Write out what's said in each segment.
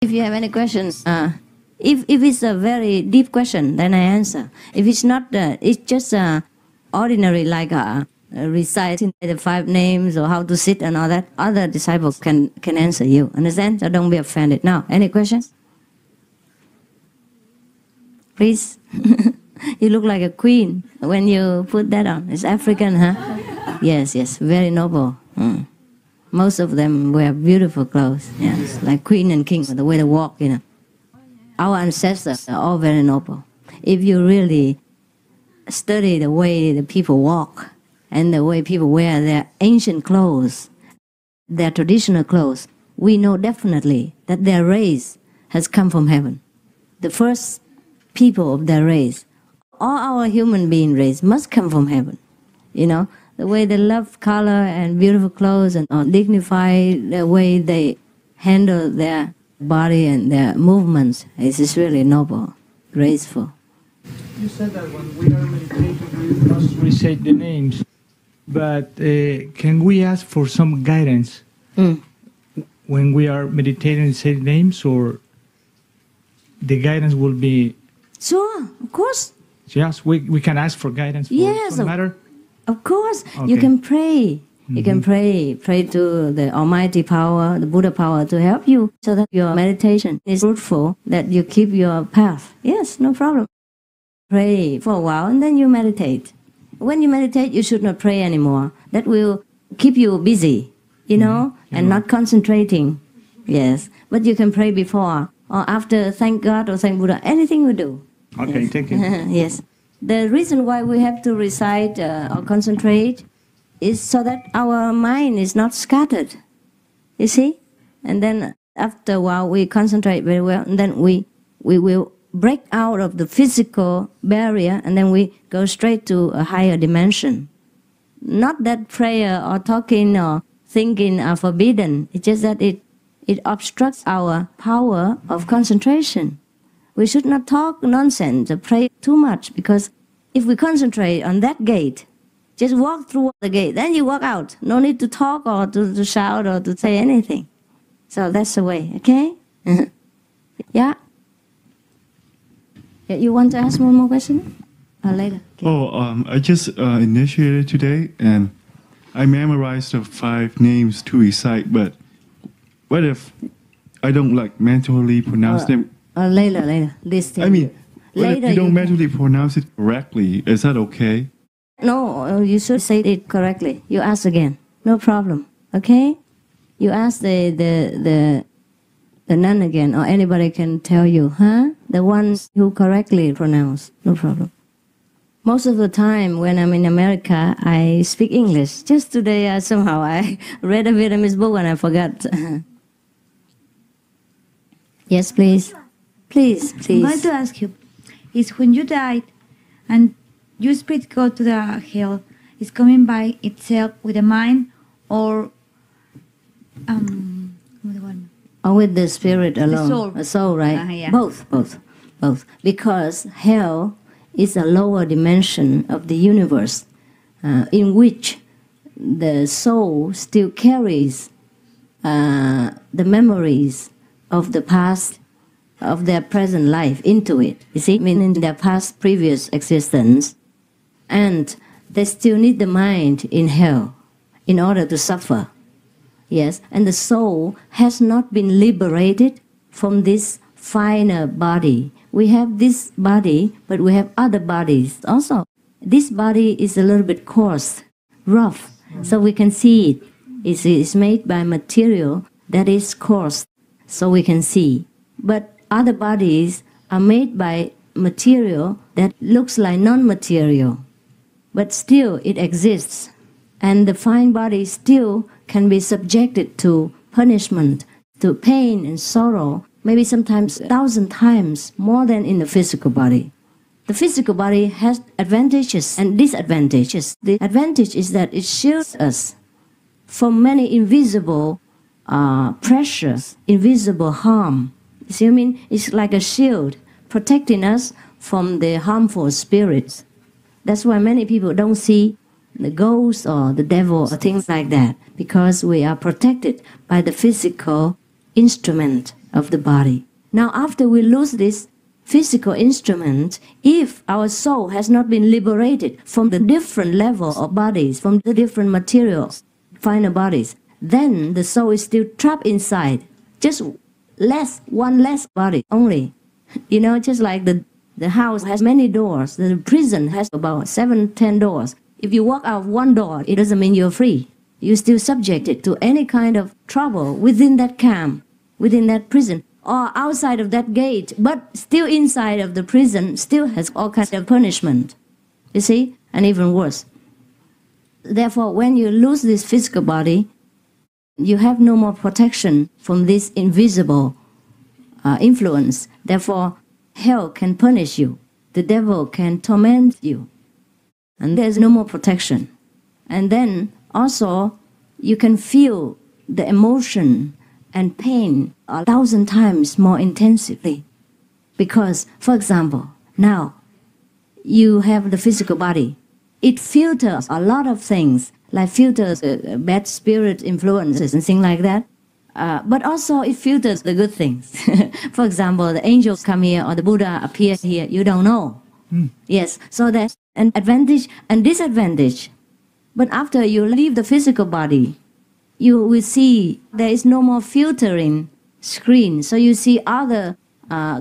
If you have any questions, if it's a very deep question, then I answer. If it's not, it's just ordinary, like reciting the 5 names or how to sit and all that, other disciples can answer you. Understand? So don't be offended. Now, any questions? Please. You look like a queen when you put that on. It's African, huh? Yes, very noble. Most of them wear beautiful clothes. Yes, like queen and king, the way they walk, you know. Our ancestors are all very noble. If you really study the way the people walk and the way people wear their ancient clothes, their traditional clothes, we know definitely that their race has come from heaven. The first people of their race, all our human being race must come from heaven. You know, the way they love color and beautiful clothes and dignify the way they handle their body and their movements is really noble, graceful. You said that when we are meditating, we must recite the names. But can we ask for some guidance when we are meditating and say names, or the guidance will be? Sure, of course. Yes, we can ask for guidance for some matter? Of course. Okay. You can pray. You can pray to the Almighty power, the Buddha power to help you so that your meditation is fruitful, that you keep your path. Yes, no problem. Pray for a while and then you meditate. When you meditate, you should not pray anymore. That will keep you busy, you know, and not concentrating. Yes, but you can pray before or after, thank God or thank Buddha, anything you do. Okay, yes. thank you. Yes. The reason why we have to recite or concentrate is so that our mind is not scattered. You see? And then after a while we concentrate very well, and then we will break out of the physical barrier, and then we go straight to a higher dimension. Not that prayer or talking or thinking are forbidden. It's just that it obstructs our power of concentration. We should not talk nonsense or pray too much, because if we concentrate on that gate, just walk through the gate, then you walk out. No need to talk or to shout or to say anything. So that's the way, okay? Yeah? You want to ask one more question? Or later? Okay. I just initiated today, and I memorized the 5 names to recite, but what if I don't mentally pronounce them? Later. This thing. I mean, what later if you don't mentally pronounce it correctly? Is that okay? No, you should say it correctly. You ask again. No problem. Okay? You ask the nun again, or anybody can tell you, huh? The ones who correctly pronounce. No problem. Most of the time when I'm in America, I speak English. Just today, somehow I read a Vietnamese book and I forgot. Yes, please. Please. I'm going to ask you, is when you died and your spirit go to the hell, is coming by itself with the mind, or or with the spirit alone? The soul. A soul, right? Yeah. Both. Because hell is a lower dimension of the universe, in which the soul still carries the memories of the past, of their present life into it. You see, meaning their past previous existence. And they still need the mind in hell in order to suffer. Yes, and the soul has not been liberated from this finer body. We have this body, but we have other bodies also. This body is a little bit coarse, rough, so we can see it. It's made by material that is coarse, so we can see. But other bodies are made by material that looks like non-material, but still it exists. And the fine body still can be subjected to punishment, to pain and sorrow, maybe sometimes 1,000 times more than in the physical body. The physical body has advantages and disadvantages. The advantage is that it shields us from many invisible pressures, invisible harm. You see what I mean? It's like a shield protecting us from the harmful spirits. That's why many people don't see the ghost or the devil or things like that, because we are protected by the physical instrument of the body. Now, after we lose this physical instrument, if our soul has not been liberated from the different level of bodies, from the different materials, finer bodies, then the soul is still trapped inside, just one less body only. You know, just like the house has many doors, the prison has about 7-10 doors. If you walk out one door, it doesn't mean you're free. You're still subjected to any kind of trouble within that camp, within that prison, or outside of that gate, but still inside of the prison, still has all kinds of punishment. You see? And even worse. Therefore, when you lose this physical body, you have no more protection from this invisible influence. Therefore, hell can punish you. The devil can torment you. And there's no more protection. And then also, you can feel the emotion and pain 1,000 times more intensively. Because, for example, now you have the physical body. It filters a lot of things, like filters bad spirit influences and things like that. But also it filters the good things. For example, the angels come here or the Buddha appears here, you don't know. Yes, so that's an advantage and disadvantage. But after you leave the physical body, you will see there is no more filtering screen. So you see other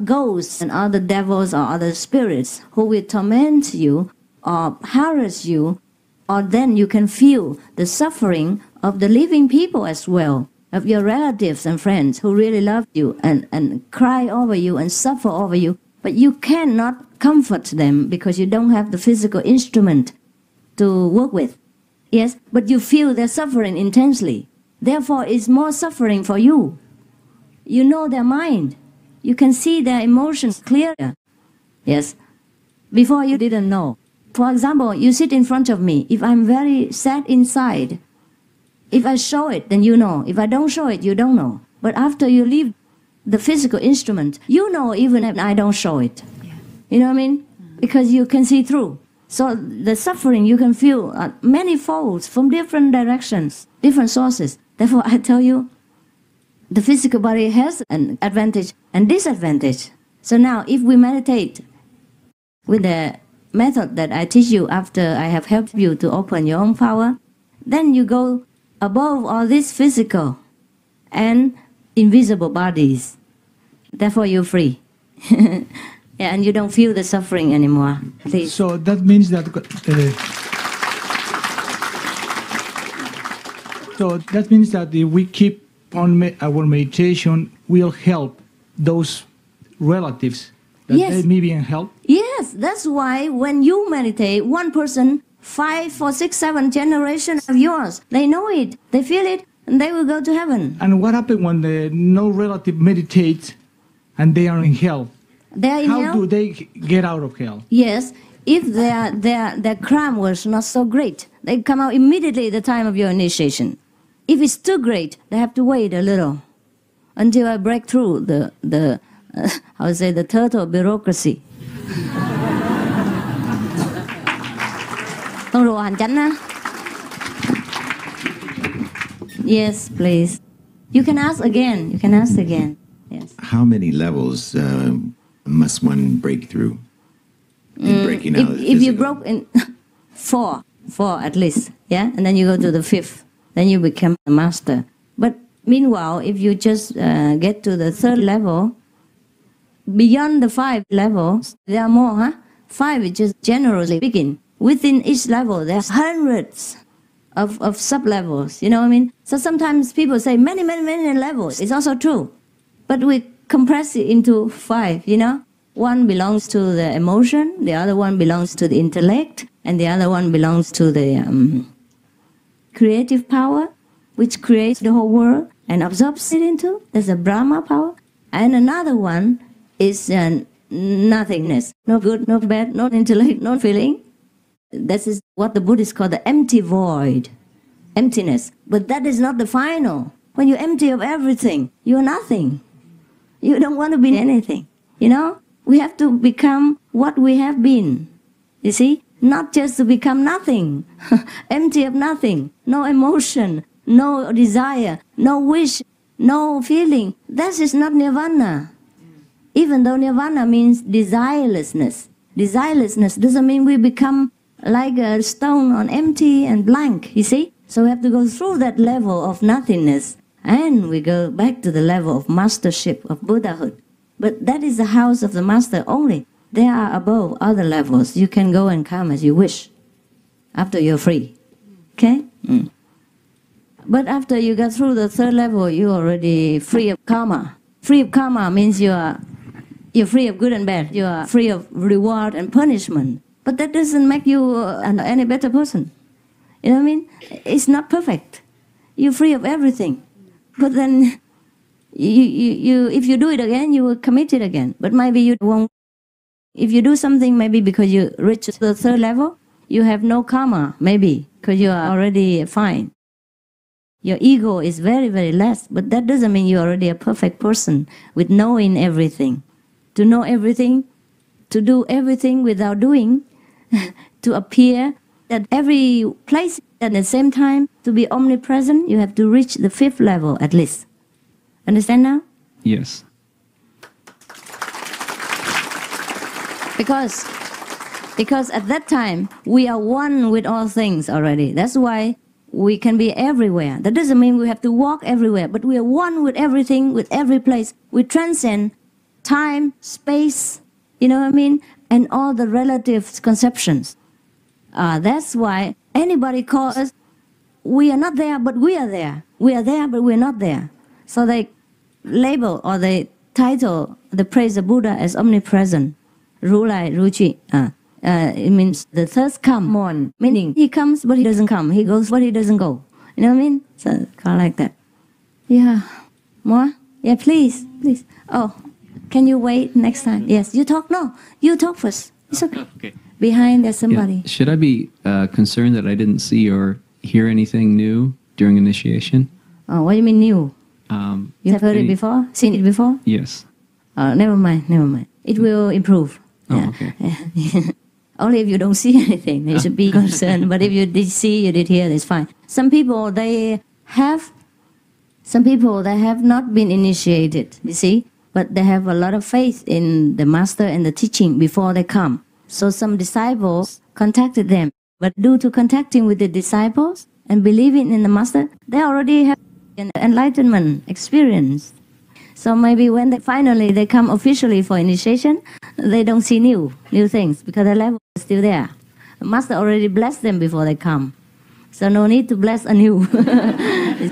ghosts and other devils or other spirits who will torment you or harass you, or then you can feel the suffering of the living people as well, of your relatives and friends who really love you and cry over you and suffer over you. But you cannot comfort them because you don't have the physical instrument to work with. Yes, but you feel their suffering intensely. Therefore, it's more suffering for you. You know their mind. You can see their emotions clearer. Yes, before you didn't know. For example, you sit in front of me. If I'm very sad inside, if I show it, then you know. If I don't show it, you don't know. But after you leave the physical instrument, you know even if I don't show it. Yeah. You know what I mean? Because you can see through. So the suffering you can feel many folds from different directions, different sources. Therefore, I tell you, the physical body has an advantage and disadvantage. So now, if we meditate with the method that I teach you after I have helped you to open your own power, then you go above all these physical and invisible bodies. Therefore, you're free. Yeah, and you don't feel the suffering anymore. Please. So that means that. So that means that if we keep on our meditation, will help those relatives that they may be in help. Yes, that's why when you meditate, one person, 5, 4, 6, 7 generations of yours, they know it, they feel it, and they will go to heaven. And what happens when the no relative meditates and they are in hell? How do they get out of hell? Yes, if their crime was not so great, they come out immediately at the time of your initiation. If it's too great, they have to wait a little until I break through the turtle bureaucracy. Yes, please. You can ask again. You can ask again. Yes. How many levels must one break through in breaking out? If you broke in four at least, yeah, and then you go to the 5th, then you become a master. But meanwhile, if you just get to the 3rd level, beyond the 5 levels, there are more, huh? 5 is just generally speaking. Within each level, there's hundreds of sub-levels, you know what I mean? So sometimes people say many levels. It's also true. But we compress it into 5, you know? One belongs to the emotion, the other one belongs to the intellect, and the other one belongs to the creative power, which creates the whole world and absorbs it into. There's a Brahma power. And another one is nothingness. No good, no bad, no intellect, no feeling. This is what the Buddhists call the empty void, emptiness. But that is not the final. When you're empty of everything, you're nothing. You don't want to be anything, you know? We have to become what we have been, you see? Not just to become nothing, empty of nothing, no emotion, no desire, no wish, no feeling. That is not nirvana. Even though nirvana means desirelessness. Desirelessness doesn't mean we become like a stone on empty and blank, you see? So we have to go through that level of nothingness, and we go back to the level of mastership, of Buddhahood. But that is the house of the master only. They are above other levels. You can go and come as you wish after you're free. Okay? But after you get through the third level, you're already free of karma. Free of karma means you're free of good and bad. You are free of reward and punishment. But that doesn't make you any better person. You know what I mean? It's not perfect. You're free of everything. But then, if you do it again, you will commit it again. But maybe you won't. If you do something, maybe because you reach the third level, you have no karma, maybe, because you are already fine. Your ego is very, very less, but that doesn't mean you're already a perfect person with knowing everything. To know everything, to do everything without doing, to appear at every place at the same time, to be omnipresent, you have to reach the fifth level at least. Understand now? Yes. Because at that time, we are one with all things already. That's why we can be everywhere. That doesn't mean we have to walk everywhere, but we are one with everything, with every place. We transcend time, space, you know what I mean? And all the relative conceptions. That's why anybody calls us, we are not there, but we are there. We are there, but we're not there. So they label or they title the praise of Buddha as omnipresent. Ru Lai, Ru Chi. It means the third come on, meaning he comes but he doesn't come. He goes but he doesn't go. You know what I mean? So kind of like that. Yeah. More? Yeah, please. Oh, can you wait next time? Yes. You talk? No. You talk first. It's okay. Okay. Behind there's somebody. Yeah. Should I be concerned that I didn't see or hear anything new during initiation? Oh, what do you mean new? You have heard it before? Seen it before? Yes. Never mind. It will improve. Oh, Yeah. okay. Yeah. Only if you don't see anything, you should be concerned. But if you did see, you did hear, it's fine. Some people they have not been initiated, you see, but they have a lot of faith in the master and the teaching before they come. So some disciples contacted them, but due to contacting with the disciples and believing in the master, they already have an enlightenment experience. So maybe when they come officially for initiation, they don't see new things because the level is still there. The master already blessed them before they come. So no need to bless anew.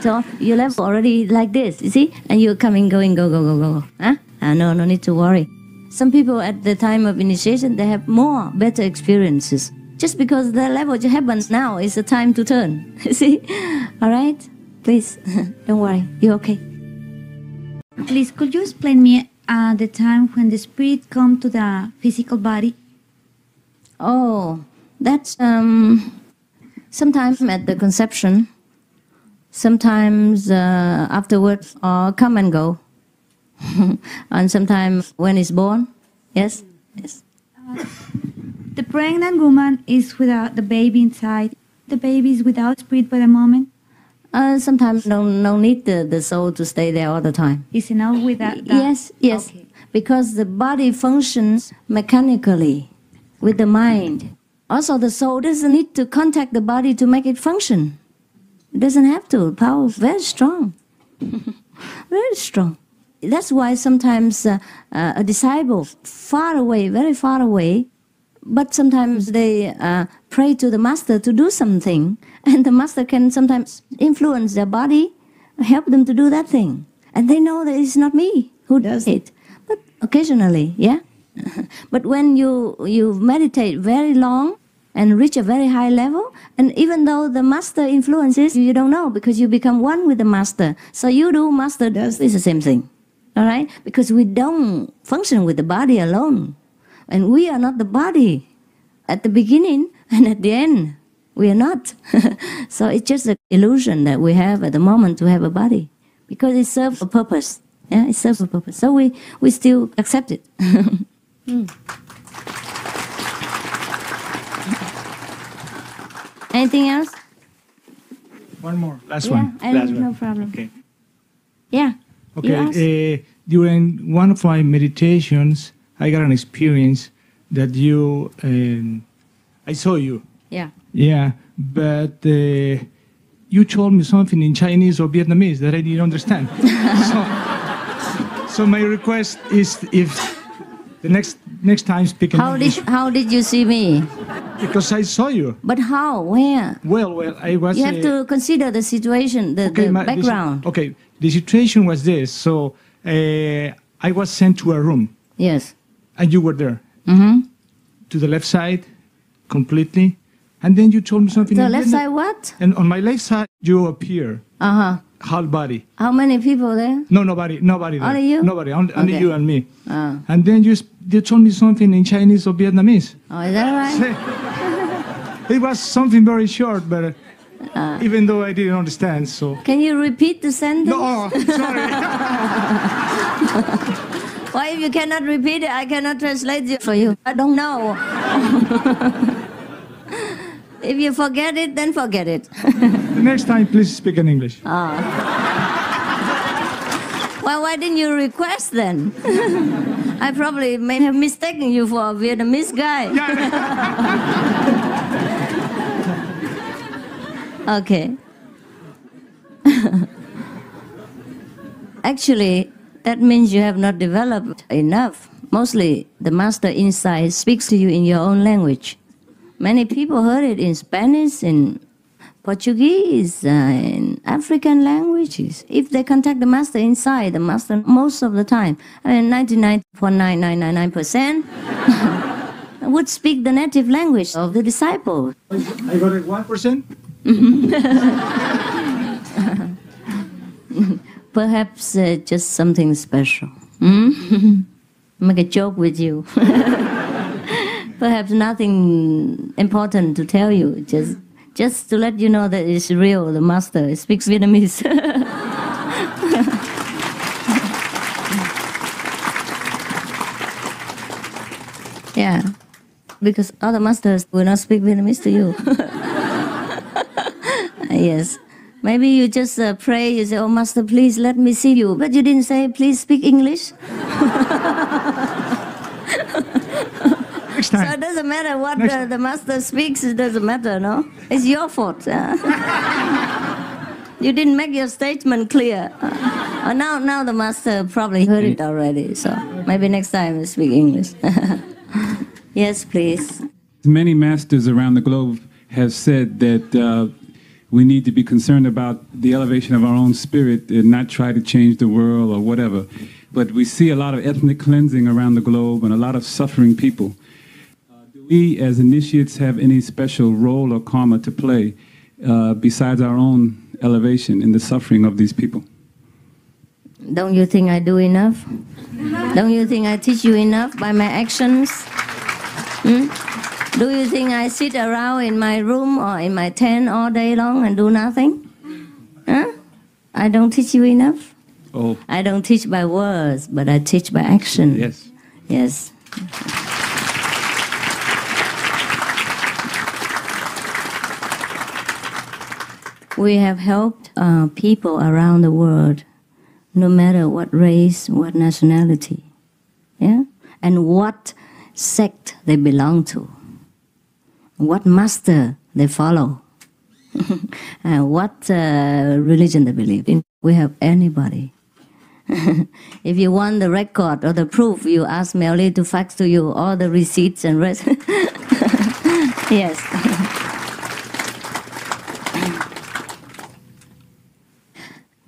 So your level already like this, you see? And you're coming, going, go. Huh? No need to worry. Some people at the time of initiation, they have more better experiences. Just because the level happens now is the time to turn. You see? All right? Please, don't worry. You're okay. Please, could you explain me the time when the spirit come to the physical body? Oh, that's sometimes at the conception, sometimes afterwards, or come and go, and sometimes when it's born. Yes. The pregnant woman is without the baby inside. The baby is without spirit by the moment. Sometimes no need the soul to stay there all the time. Is enough with that? Yes. Okay. Because the body functions mechanically with the mind. Also, the soul doesn't need to contact the body to make it function. It doesn't have to. Power is very strong. Very strong. That's why sometimes a disciple far away, very far away, but sometimes they pray to the master to do something, and the master can sometimes influence their body, help them to do that thing. And they know that it's not me who does it. But occasionally, yeah. But when you meditate very long and reach a very high level, and even though the master influences, you don't know because you become one with the master. So you do, master does, it's the same thing. All right? Because we don't function with the body alone. And we are not the body at the beginning and at the end. We are not. So it's just an illusion that we have at the moment to have a body. Because it serves a purpose. Yeah, it serves a purpose. So we still accept it. Anything else? One more. Last one. No problem. Okay. Yeah. You ask. Okay. During one of my meditations, I got an experience that you, I saw you. Yeah. Yeah, but you told me something in Chinese or Vietnamese that I didn't understand. so my request is if the next time speak in English. How did you see me? Because I saw you. But how? Where? Well, I was. You have to consider the situation, the background. The situation was this. So I was sent to a room. Yes. And you were there. Mm-hmm. To the left side, completely. And then you told me something. The left side what? And on my left side, you appear. Uh-huh. Whole body. How many people there? No, nobody there. Only you? Nobody, only you and me. Oh. And then you told me something in Chinese or Vietnamese. Oh, is that right? It was something very short, but even though I didn't understand, so. Can you repeat the sentence? No, sorry. Why, if you cannot repeat it, I cannot translate it for you. I don't know. If you forget it, then forget it. The next time, please speak in English. Oh. Well, why didn't you request then? I probably may have mistaken you for a Vietnamese guy. Okay. Actually, that means you have not developed enough. Mostly, the master inside speaks to you in your own language. Many people heard it in Spanish, in Portuguese, in African languages. If they contact the master inside, the master most of the time, 99.9999% would speak the native language of the disciple. I got it 1%? Perhaps just something special. Make a joke with you. Perhaps nothing important to tell you, just to let you know that it's real, the master speaks Vietnamese. Yeah, because other masters will not speak Vietnamese to you. Yes. Maybe you just pray, you say, oh, master, please let me see you. But you didn't say, please speak English. Next time. So it doesn't matter what the master speaks, it doesn't matter, no? It's your fault. You didn't make your statement clear. Now the master probably heard it already, so maybe next time you speak English. Yes, please. Many masters around the globe have said that we need to be concerned about the elevation of our own spirit and not try to change the world or whatever. But we see a lot of ethnic cleansing around the globe and a lot of suffering people. Do we as initiates have any special role or karma to play besides our own elevation in the suffering of these people? Don't you think I do enough? Don't you think I teach you enough by my actions? Do you think I sit around in my room or in my tent all day long and do nothing? Huh? I don't teach you enough? Oh. I don't teach by words, but I teach by action. Yes. Yes. We have helped people around the world, no matter what race, what nationality, yeah, and what sect they belong to, what master they follow, what religion they believe in. We have anybody. If you want the record or the proof, you ask Melly to fax to you all the receipts and rest. Yes.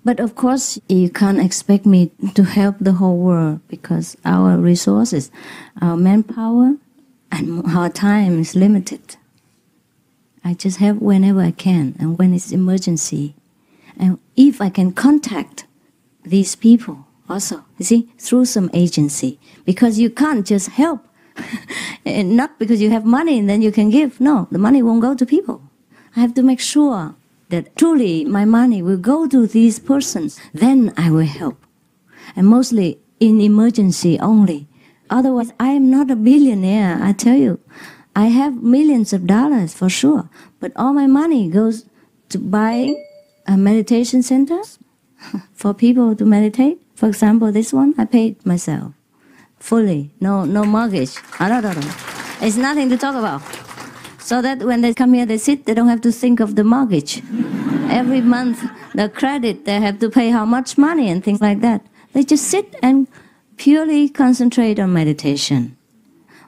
But of course, you can't expect me to help the whole world because our resources, our manpower, and our time is limited. I just help whenever I can and when it's emergency. And if I can contact these people also, you see, through some agency, because you can't just help. And not because you have money and then you can give. No, the money won't go to people. I have to make sure that truly my money will go to these persons, then I will help. And mostly in emergency only. Otherwise, I am not a billionaire, I tell you. I have millions of dollars for sure, but all my money goes to buy meditation centers, for people to meditate. For example, this one I paid myself fully, no mortgage. No. It's nothing to talk about. So that when they come here, they sit, they don't have to think of the mortgage. Every month, the credit, they have to pay how much money and things like that. They just sit and purely concentrate on meditation.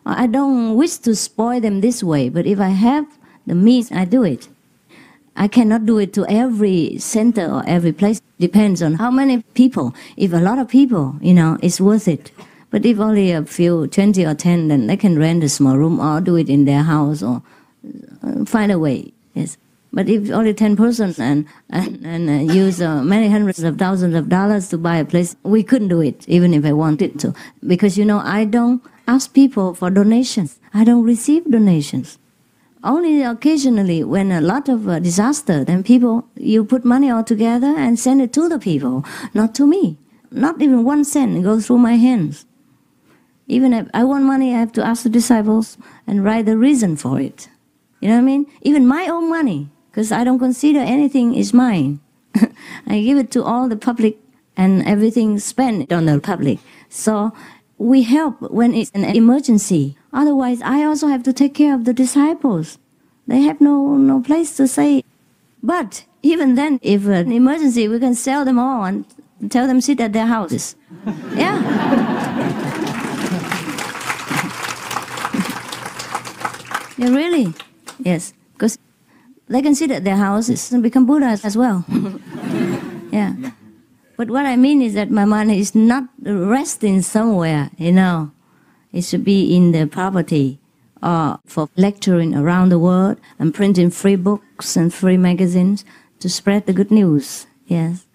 I don't wish to spoil them this way, but if I have the means, I do it. I cannot do it to every center or every place. Depends on how many people. If a lot of people, it's worth it. But if only a few, 20 or 10, then they can rent a small room or do it in their house or find a way. Yes. But if only 10 persons and use many hundreds of thousands of dollars to buy a place, we couldn't do it, even if I wanted to. Because, I don't ask people for donations. I don't receive donations. Only occasionally, when a lot of disaster, then you put money all together and send it to the people, not to me. Not even 1 cent goes through my hands. Even if I want money, I have to ask the disciples and write the reason for it. You know what I mean? Even my own money, because I don't consider anything is mine. I give it to all the public and everything spent on the public. So we help when it's an emergency. Otherwise, I also have to take care of the disciples. They have no place to stay. But even then, if an emergency, we can sell them all and tell them sit at their houses. Yeah. Yeah, really. Yes. Because they can sit at their houses and become Buddhas as well. Yeah. But what I mean is that my money is not resting somewhere, It should be in the property or for lecturing around the world and printing free books and free magazines to spread the good news. Yes.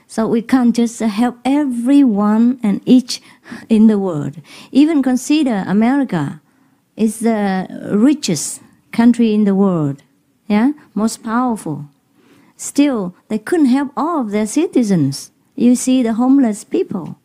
So we can't just help everyone and each in the world. Even consider America is the richest country in the world, most powerful. Still, they couldn't help all of their citizens. You see the homeless people.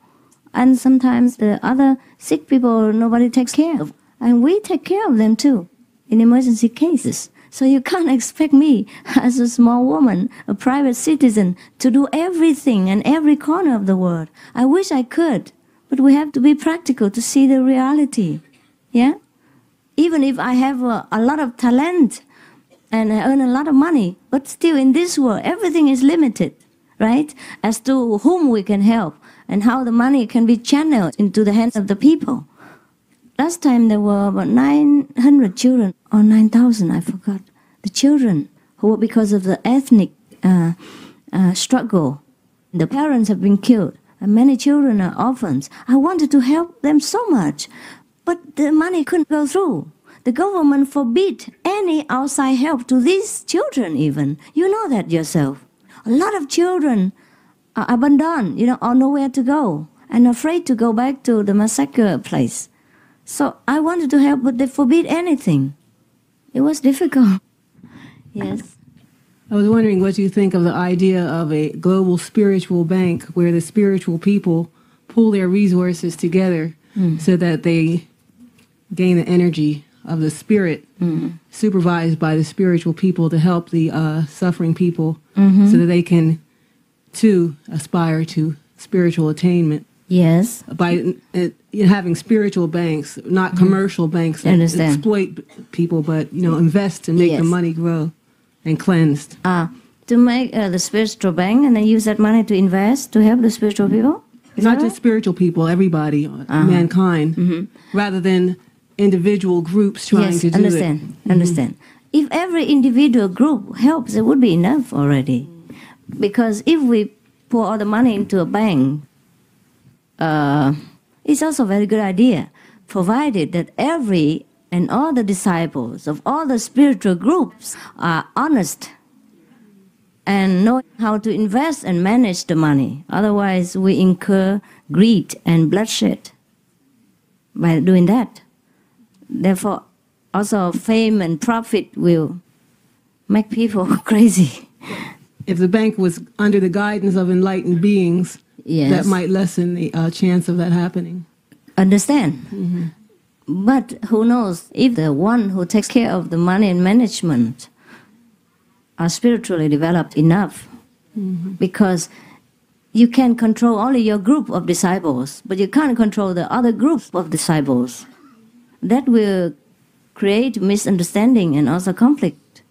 And sometimes the other sick people, nobody takes care of. And we take care of them too, in emergency cases. So you can't expect me, as a small woman, a private citizen, to do everything in every corner of the world. I wish I could, but we have to be practical to see the reality. Yeah? Even if I have a lot of talent and I earn a lot of money, but still in this world, everything is limited, right? As to whom we can help and how the money can be channeled into the hands of the people. Last time there were about 900 children, or 9,000, I forgot. The children who, because of the ethnic struggle, the parents have been killed, and many children are orphans. I wanted to help them so much, but the money couldn't go through. The government forbid any outside help to these children even. You know that yourself. A lot of children are abandoned, or nowhere to go, and afraid to go back to the massacre place. So I wanted to help, but they forbid anything. It was difficult. Yes. I was wondering what you think of the idea of a global spiritual bank where the spiritual people pool their resources together so that they gain the energy of the spirit, supervised by the spiritual people to help the suffering people so that they can, too, aspire to spiritual attainment. Yes. By having spiritual banks, not commercial banks that exploit people, but, invest to make the money grow and cleansed. To make the spiritual bank and then use that money to invest to help the spiritual people? Not just spiritual people, everybody, mankind, rather than individual groups trying to do it. Understand. If every individual group helps, it would be enough already. Because if we pour all the money into a bank, it's also a very good idea, provided that every and all the disciples of all the spiritual groups are honest and know how to invest and manage the money. Otherwise, we incur greed and bloodshed by doing that. Therefore, also fame and profit will make people crazy. If the bank was under the guidance of enlightened beings, that might lessen the chance of that happening. Understand. But who knows if the one who takes care of the money and management are spiritually developed enough. Because You can control only your group of disciples, but you can't control the other group of disciples. That will create misunderstanding and also conflict.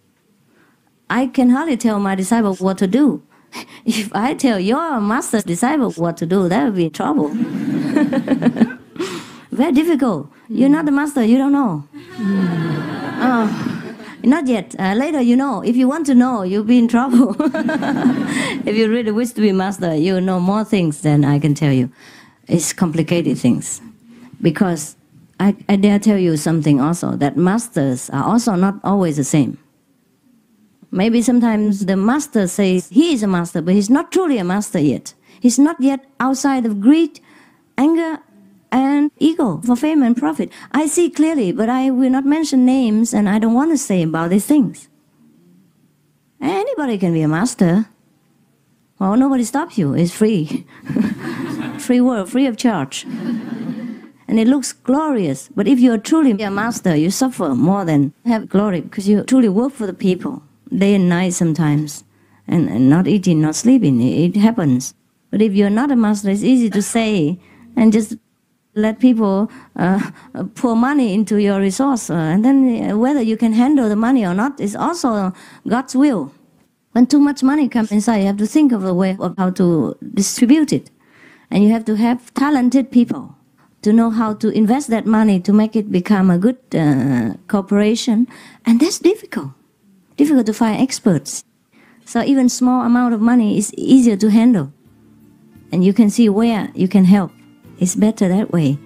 I can hardly tell my disciple what to do. If I tell your master's disciple what to do, that will be trouble. Very difficult. You're not the master, you don't know. Not yet. Later you know. If you want to know, you'll be in trouble. If you really wish to be master, you know more things than I can tell you. It's complicated things. Because I dare tell you something also, that masters are also not always the same. Maybe sometimes the master says he is a master, but he's not truly a master yet. He's not yet outside of greed, anger, and ego for fame and profit. I see clearly, but I will not mention names, and I don't want to say about these things. Anybody can be a master. Well, nobody stops you. It's free. Free world, free of charge. And it looks glorious. But if you are truly a master, you suffer more than have glory, because you truly work for the people, day and night sometimes, and not eating, not sleeping. It happens. But if you're not a master, it's easy to say and just let people pour money into your resource. And then whether you can handle the money or not is also God's will. When too much money comes inside, you have to think of a way of how to distribute it. And you have to have talented people to know how to invest that money to make it become a good corporation. And that's difficult. Difficult to find experts. So even small amount of money is easier to handle. And you can see where you can help. It's better that way.